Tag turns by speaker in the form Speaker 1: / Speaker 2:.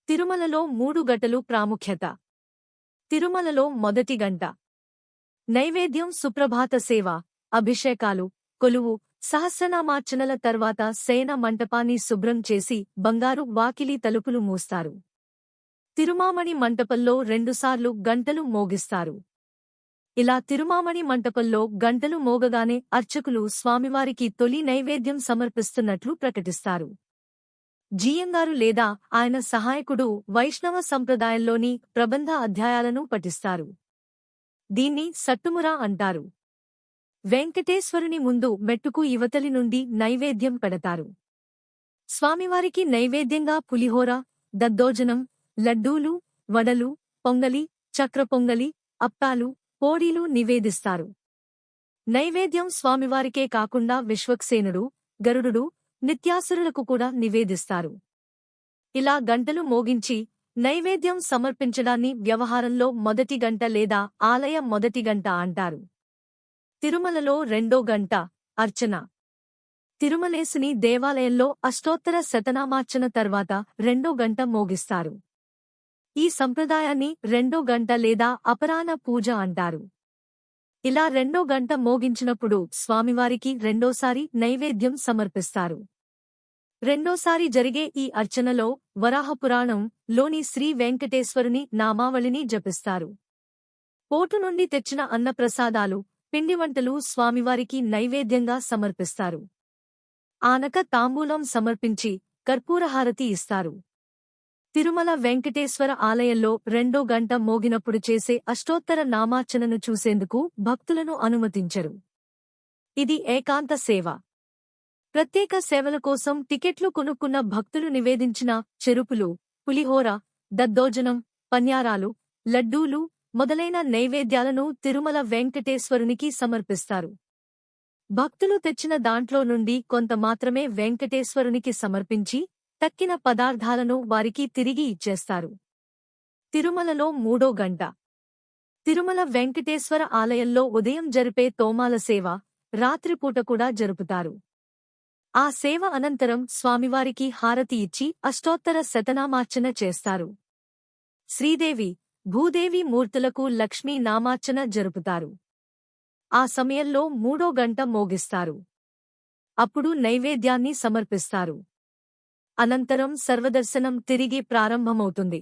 Speaker 1: తిరుమలలో 3 గంటలు ప్రాముఖ్యత. తిరుమలలో మొదటి గంట నైవేద్యం, సుప్రభాత సేవ, అభిషేకాలు, కొలువు, సహస్రనామార్చనల తర్వాత శయన మంటపాన్ని శుభ్రం చేసి బంగారు వాకిలి తలుపులు మూస్తారు. తిరుమామణి మంటపంలో 2 సార్లు గంటలు మోగిస్తారు. ఇలా తిరుమామణి మంటపంలో గంటలు మోగగానే అర్చకులు స్వామివారికి తొలి నైవేద్యం సమర్పిస్తున్నట్లు ప్రకటిస్తారు. జీయంగారు లేదా ఆయన సహాయకుడు వైష్ణవ సంప్రదాయంలోని ప్రబంధ అధ్యాయాలను పఠిస్తారు. దీన్ని సట్టుముర అంటారు. వెంకటేశ్వరుని ముందు మెట్టుకు ఇవతలి నుండి నైవేద్యం పెడతారు. స్వామివారికి నైవేద్యంగా పులిహోర, దద్దోజనం, లడ్డూలు, వడలు, పొంగలి, చక్రపొంగలి, అప్పాలు, పోడీలు నివేదిస్తారు. నైవేద్యం స్వామివారికే కాకుండా విశ్వక్సేనుడు, గరుడు, నిత్యాసురులకు కూడా నివేదిస్తారు. ఇలా గంటలు మోగించి నైవేద్యం సమర్పించడాన్ని వ్యవహారంలో మొదటి గంట లేదా ఆలయ మొదటి గంట అంటారు. తిరుమలలో రెండో గంట అర్చన. తిరుమలేసుని దేవాలయంలో అష్టోత్తర శతనామార్చన తర్వాత రెండో గంట మోగిస్తారు. ఈ సంప్రదాయాన్ని రెండో గంట లేదా అపరాహ్న పూజ అంటారు. ఇలా రెండో గంట మోగించినప్పుడు స్వామివారికి రెండోసారి నైవేద్యం సమర్పిస్తారు. రెండోసారి జరిగే ఈ అర్చనలో వరాహపురాణం లోని శ్రీ వెంకటేశ్వరుని నామావళిని జపిస్తారు. పోటు నుండి తెచ్చిన అన్నప్రసాదాలు, పిండివంటలు స్వామివారికి నైవేద్యంగా సమర్పిస్తారు. ఆనక తాంబూలం సమర్పించి కర్పూరహారతి ఇస్తారు. తిరుమల వెంకటేశ్వర ఆలయంలో రెండో గంట మోగినప్పుడు చేసే అష్టోత్తర నామార్చనను చూసేందుకు భక్తులను అనుమతించరు. ఇది ఏకాంత సేవ. ప్రత్యేక సేవల కోసం టికెట్లు కొనుక్కున్న భక్తులు నివేదించిన చెరుపులు, పులిహోర, దద్దోజనం, పన్యారాలు, లడ్డూలు మొదలైన నైవేద్యాలను తిరుమల వెంకటేశ్వరునికి సమర్పిస్తారు. భక్తులు తెచ్చిన దాంట్లో నుండి కొంత మాత్రమే వెంకటేశ్వరునికి సమర్పించి తక్కిన పదార్థాలను వారికి తిరిగి ఇచ్చేస్తారు. తిరుమలలో మూడో గంట. తిరుమల వెంకటేశ్వర ఆలయంలో ఉదయం జరిపే తోమాల సేవ రాత్రిపూట కూడా జరుపుతారు. ఆ సేవ అనంతరం స్వామివారికి హారతి ఇచ్చి అష్టోత్తర శతనామార్చన చేస్తారు. శ్రీదేవి, భూదేవి మూర్తులకు లక్ష్మీ నామార్చన జరుపుతారు. ఆ సమయంలో మూడో గంట మోగిస్తారు. అప్పుడు నైవేద్యాన్ని సమర్పిస్తారు. అనంతరం సర్వదర్శనం తిరిగి ప్రారంభమవుతుంది.